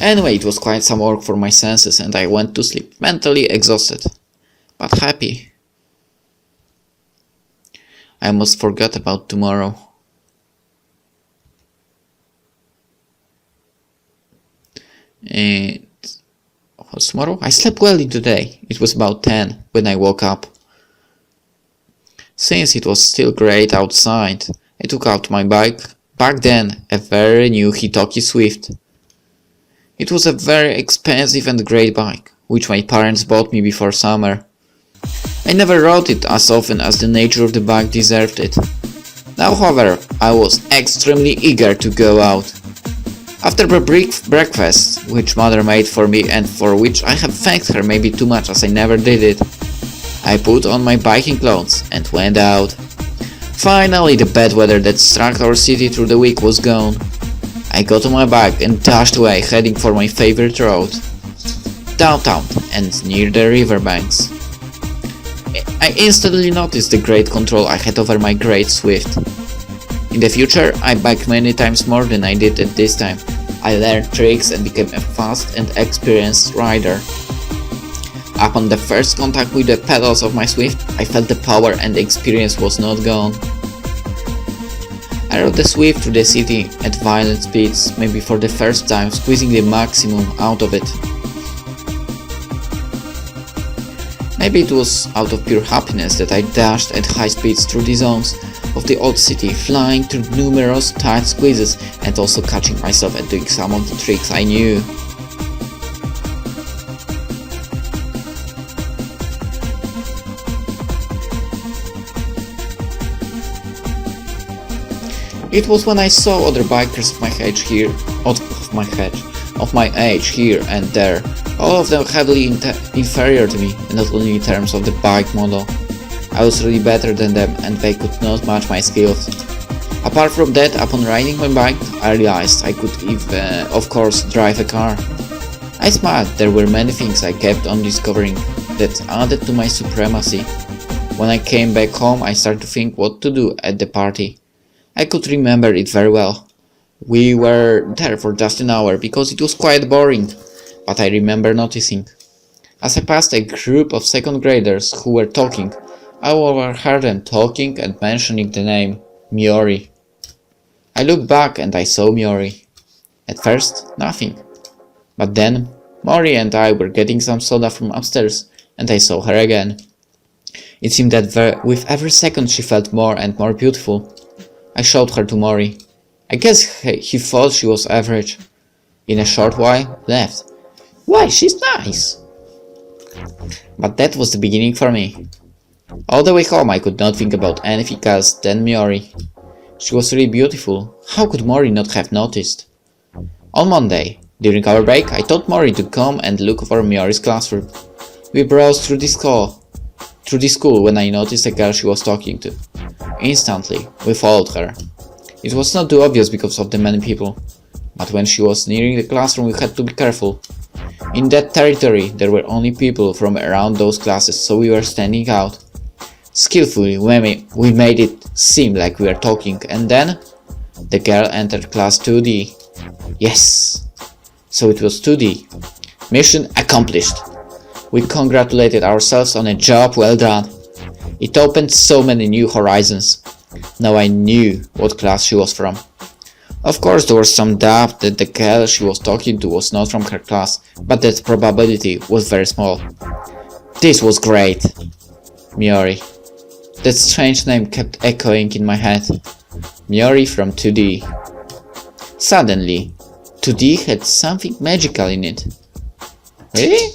Anyway, it was quite some work for my senses and I went to sleep, mentally exhausted, but happy. I almost forgot about tomorrow. And what's tomorrow? I slept well in today. It was about 10 when I woke up. Since it was still great outside, I took out my bike, back then a very new Hitoki Swift. It was a very expensive and great bike, which my parents bought me before summer. I never rode it as often as the nature of the bike deserved it. Now, however, I was extremely eager to go out. After the breakfast, which mother made for me and for which I have thanked her maybe too much as I never did it, I put on my biking clothes and went out. Finally, the bad weather that struck our city through the week was gone. I got on my bike and dashed away, heading for my favorite road, downtown and near the riverbanks. I instantly noticed the great control I had over my great Swift. In the future, I bike many times more than I did at this time. I learned tricks and became a fast and experienced rider. Upon the first contact with the pedals of my Swift, I felt the power and the experience was not gone. I rode the Swift through the city at violent speeds, maybe for the first time, squeezing the maximum out of it. Maybe it was out of pure happiness that I dashed at high speeds through the zones of the old city, flying through numerous tight squeezes and also catching myself at doing some of the tricks I knew. It was when I saw other bikers of my age here and there, all of them heavily inferior to me, and not only in terms of the bike model. I was really better than them and they could not match my skills. Apart from that, upon riding my bike, I realized I could even, of course, drive a car. I smiled. There were many things I kept on discovering that added to my supremacy. When I came back home, I started to think what to do at the party. I could remember it very well. We were there for just an hour because it was quite boring, but I remember noticing. As I passed a group of second graders who were talking, I overheard them talking and mentioning the name Miori. I looked back and I saw Miori. At first, nothing. But then, Mori and I were getting some soda from upstairs and I saw her again. It seemed that with every second she felt more and more beautiful. I showed her to Mori. I guess he thought she was average. In a short while, left. Why, she's nice! But that was the beginning for me. All the way home I could not think about anything else than Miori. She was really beautiful. How could Mori not have noticed? On Monday, during our break, I told Mori to come and look for Miori's classroom. We browsed through the school when I noticed the girl she was talking to. Instantly, we followed her. It was not too obvious because of the many people, but when she was nearing the classroom we had to be careful. In that territory there were only people from around those classes, so we were standing out. Skillfully we made it seem like we were talking, and then the girl entered class 2D. Yes, so it was 2D. Mission accomplished. We congratulated ourselves on a job well done. It opened so many new horizons. Now I knew what class she was from. Of course there was some doubt that the girl she was talking to was not from her class, but that probability was very small. This was great. Miori. That strange name kept echoing in my head. Miori from 2D. Suddenly, 2D had something magical in it. Really?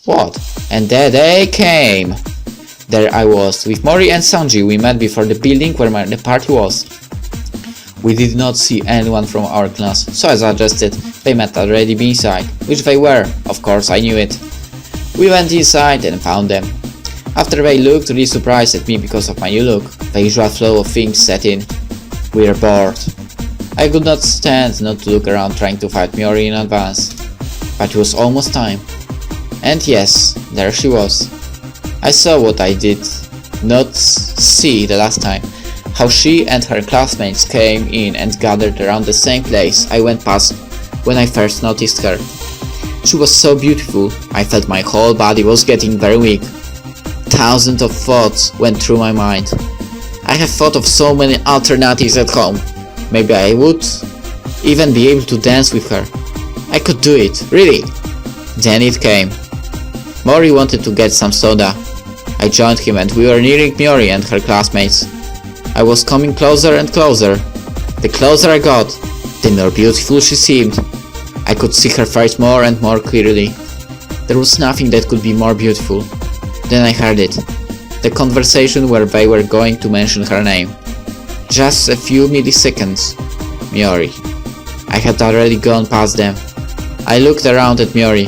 What? And there they came! There I was, with Mori and Sanji. We met before the building where the party was. We did not see anyone from our class, so I suggested they might already be inside, which they were, of course I knew it. We went inside and found them. After they looked really surprised at me because of my new look, the usual flow of things set in. We were bored. I could not stand not to look around trying to find Miori in advance. But it was almost time. And yes, there she was. I saw what I did not see the last time. How she and her classmates came in and gathered around the same place I went past when I first noticed her. She was so beautiful, I felt my whole body was getting very weak. Thousands of thoughts went through my mind. I have thought of so many alternatives at home. Maybe I would even be able to dance with her. I could do it, really. Then it came. Mori wanted to get some soda. I joined him and we were nearing Miori and her classmates. I was coming closer and closer. The closer I got, the more beautiful she seemed. I could see her face more and more clearly. There was nothing that could be more beautiful. Then I heard it. The conversation where they were going to mention her name. Just a few milliseconds. Miori. I had already gone past them. I looked around at Miori.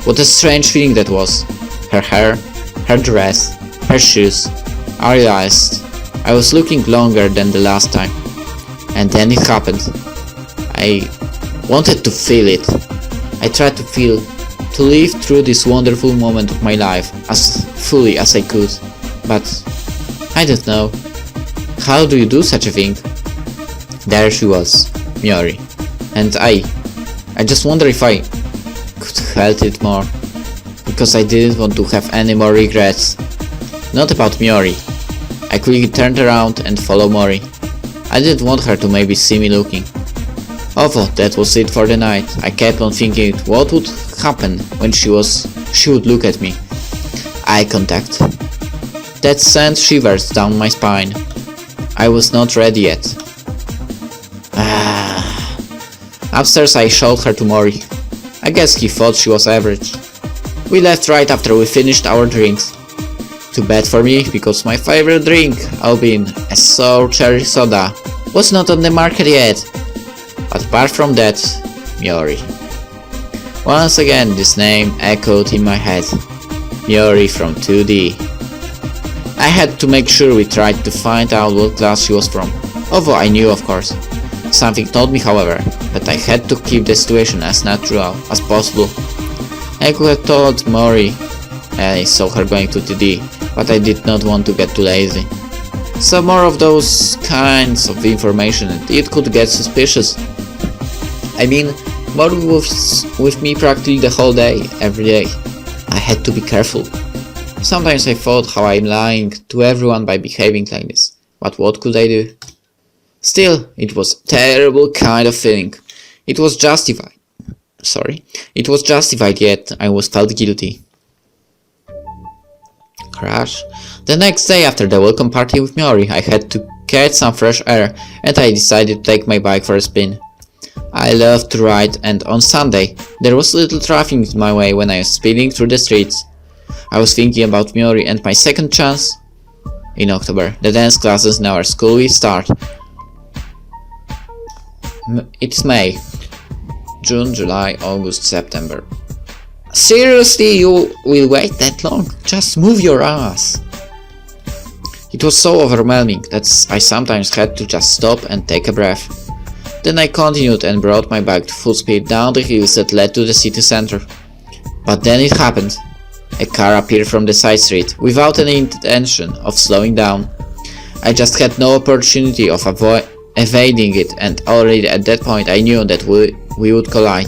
What a strange feeling that was. Her hair, her dress, her shoes. I realized I was looking longer than the last time. And then it happened. I wanted to feel it. I tried to live through this wonderful moment of my life as fully as I could. But I don't know. How do you do such a thing? There she was, Miori. And I just wonder if I could held it more. Because I didn't want to have any more regrets. Not about Miori. I quickly turned around and followed Mori. I didn't want her to maybe see me looking. Although that was it for the night, I kept on thinking what would happen when she would look at me. Eye contact. That sent shivers down my spine. I was not ready yet. Upstairs I showed her to Mori. I guess he thought she was average. We left right after we finished our drinks. Too bad for me, because my favorite drink, albeit a sour cherry soda, was not on the market yet. But apart from that, Miori. Once again this name echoed in my head. Miori from 2D. I had to make sure we tried to find out what class she was from, although I knew of course. Something told me however, that I had to keep the situation as natural as possible. I could have told Mori I saw her going to 2D, but I did not want to get too lazy. Some more of those kinds of information and it could get suspicious. I mean, Mori was with me practically the whole day, every day. I had to be careful. Sometimes I thought how I'm lying to everyone by behaving like this, but what could I do? Still, it was a terrible kind of feeling. It was justified. It was justified, yet I was felt guilty. Crash. The next day after the welcome party with Miori, I had to catch some fresh air and I decided to take my bike for a spin. I love to ride and on Sunday there was little traffic in my way when I was speeding through the streets. I was thinking about Miori and my second chance. In October, the dance classes in our school will start. It's May. June, July, August, September. Seriously, you will wait that long? Just move your ass. It was so overwhelming that I sometimes had to just stop and take a breath. Then I continued and brought my bike to full speed down the hills that led to the city center. But then it happened. A car appeared from the side street, without any intention of slowing down. I just had no opportunity of evading it, and already at that point I knew that we would collide.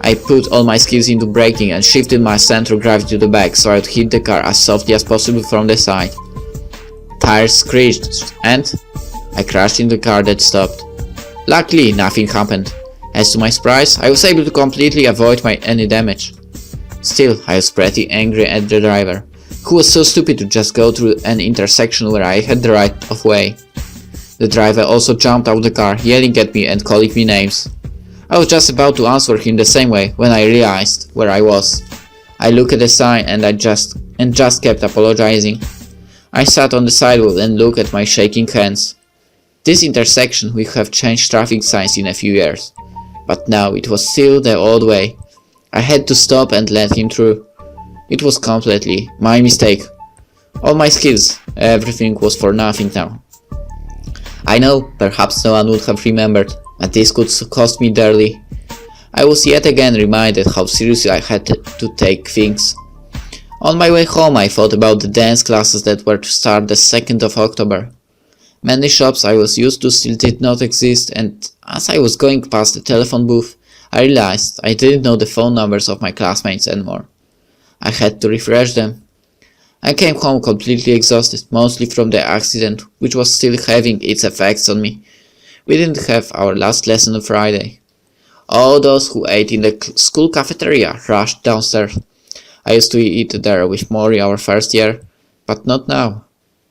I put all my skills into braking and shifted my center of gravity to the back so I would hit the car as softly as possible from the side. Tires screeched and I crashed into the car that stopped. Luckily, nothing happened. As to my surprise, I was able to completely avoid any damage. Still, I was pretty angry at the driver, who was so stupid to just go through an intersection where I had the right of way. The driver also jumped out of the car, yelling at me and calling me names. I was just about to answer him the same way when I realized where I was. I looked at the sign and just kept apologizing. I sat on the sidewalk and looked at my shaking hands. This intersection will have changed traffic signs in a few years, but now it was still the old way. I had to stop and let him through. It was completely my mistake. All my skills, everything was for nothing now. I know, perhaps no one would have remembered, but this could cost me dearly. I was yet again reminded how seriously I had to take things. On my way home I thought about the dance classes that were to start the 2nd of October. Many shops I was used to still did not exist, and as I was going past the telephone booth, I realized I didn't know the phone numbers of my classmates anymore. I had to refresh them. I came home completely exhausted, mostly from the accident, which was still having its effects on me. We didn't have our last lesson on Friday. All those who ate in the school cafeteria rushed downstairs. I used to eat there with Mori our first year, but not now.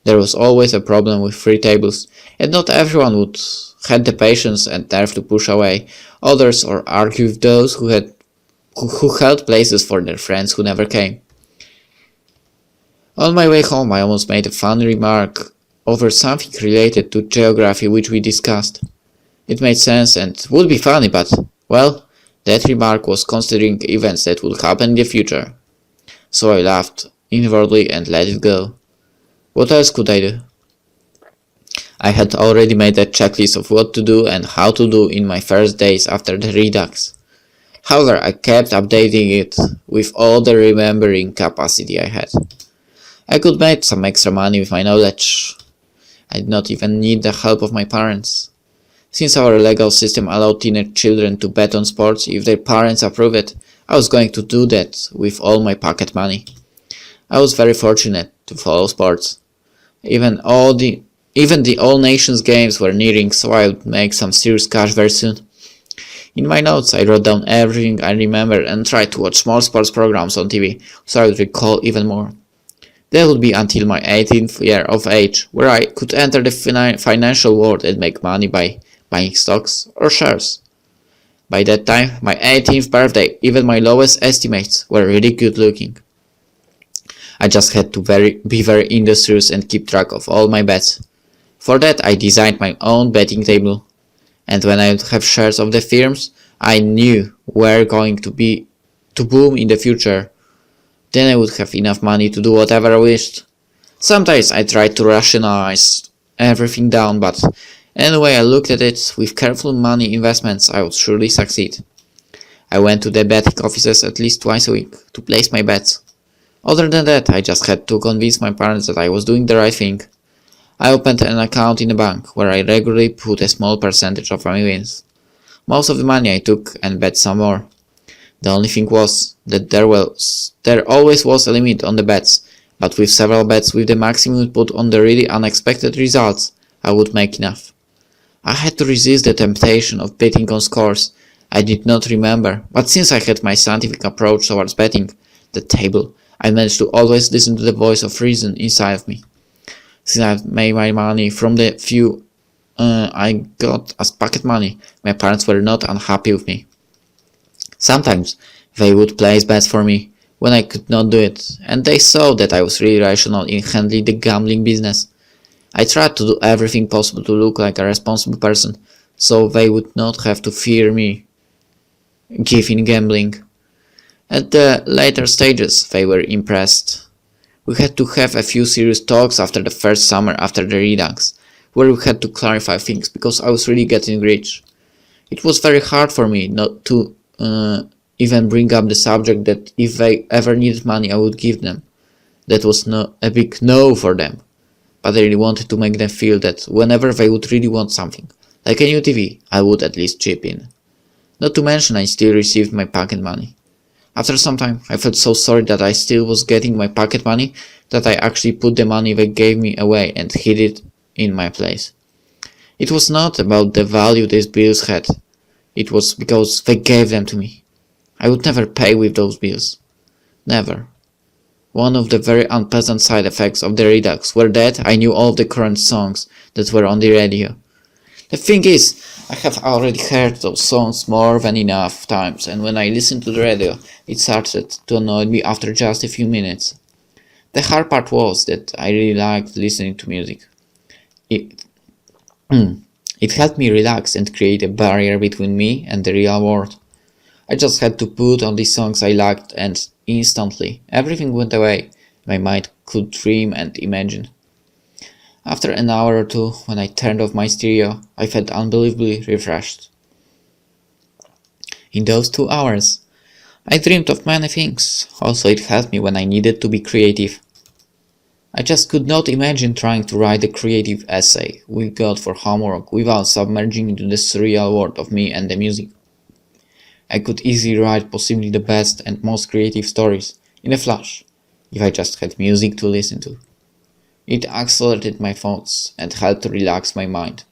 There was always a problem with free tables, and not everyone would had the patience and nerve to push away others or argue with those who held places for their friends who never came. On my way home, I almost made a funny remark over something related to geography which we discussed. It made sense and would be funny, but, well, that remark was considering events that would happen in the future. So I laughed inwardly and let it go. What else could I do? I had already made a checklist of what to do and how to do in my first days after the Redux. However, I kept updating it with all the remembering capacity I had. I could make some extra money with my knowledge. I did not even need the help of my parents. Since our legal system allowed teenage children to bet on sports if their parents approved it, I was going to do that with all my pocket money. I was very fortunate to follow sports. Even the All Nations games were nearing, so I would make some serious cash very soon. In my notes, I wrote down everything I remembered and tried to watch more sports programs on TV, so I would recall even more. That would be until my 18th year of age, where I could enter the financial world and make money by buying stocks or shares. By that time, my 18th birthday, even my lowest estimates were really good looking. I just had to be very industrious and keep track of all my bets. For that, I designed my own betting table. And when I would have shares of the firms I knew were going to boom in the future, then I would have enough money to do whatever I wished. Sometimes I tried to rationalize everything down, but anyway I looked at it, with careful money investments I would surely succeed. I went to the betting offices at least twice a week to place my bets. Other than that, I just had to convince my parents that I was doing the right thing. I opened an account in a bank where I regularly put a small percentage of my wins. Most of the money I took and bet some more. The only thing was that there always was a limit on the bets, but with several bets with the maximum put on the really unexpected results, I would make enough. I had to resist the temptation of betting on scores I did not remember, but since I had my scientific approach towards betting the table, I managed to always listen to the voice of reason inside of me. Since I made my money from the few I got as pocket money, my parents were not unhappy with me. Sometimes they would place bets for me when I could not do it, and they saw that I was really rational in handling the gambling business. I tried to do everything possible to look like a responsible person, so they would not have to fear me giving gambling. At the later stages, they were impressed. We had to have a few serious talks after the first summer after the Redux, where we had to clarify things because I was really getting rich. It was very hard for me not to even bring up the subject that if they ever needed money I would give them. That was a big no for them. But I really wanted to make them feel that whenever they would really want something, like a new TV, I would at least chip in. Not to mention I still received my pocket money. After some time, I felt so sorry that I still was getting my pocket money that I actually put the money they gave me away and hid it in my place. It was not about the value these bills had. It was because they gave them to me. I would never pay with those bills. Never. One of the very unpleasant side effects of the Redux were that I knew all of the current songs that were on the radio. The thing is, I have already heard those songs more than enough times, and when I listened to the radio, it started to annoy me after just a few minutes. The hard part was that I really liked listening to music. It helped me relax and create a barrier between me and the real world. I just had to put on these songs I liked and instantly everything went away. My mind could dream and imagine. After an hour or two, when I turned off my stereo, I felt unbelievably refreshed. In those 2 hours, I dreamed of many things. Also, it helped me when I needed to be creative. I just could not imagine trying to write a creative essay we got for homework without submerging into the surreal world of me and the music. I could easily write possibly the best and most creative stories in a flash if I just had music to listen to. It accelerated my thoughts and helped to relax my mind.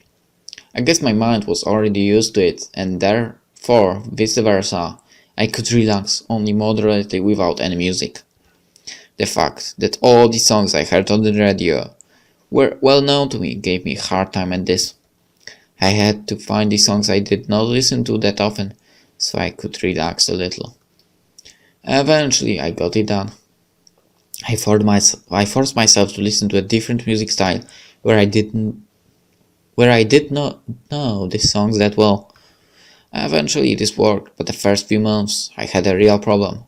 I guess my mind was already used to it, and therefore, vice versa, I could relax only moderately without any music. The fact that all the songs I heard on the radio were well known to me gave me a hard time at this. I had to find the songs I did not listen to that often, so I could relax a little. Eventually, I got it done. I forced myself to listen to a different music style where I did not know the songs that well. Eventually this worked, but the first few months I had a real problem.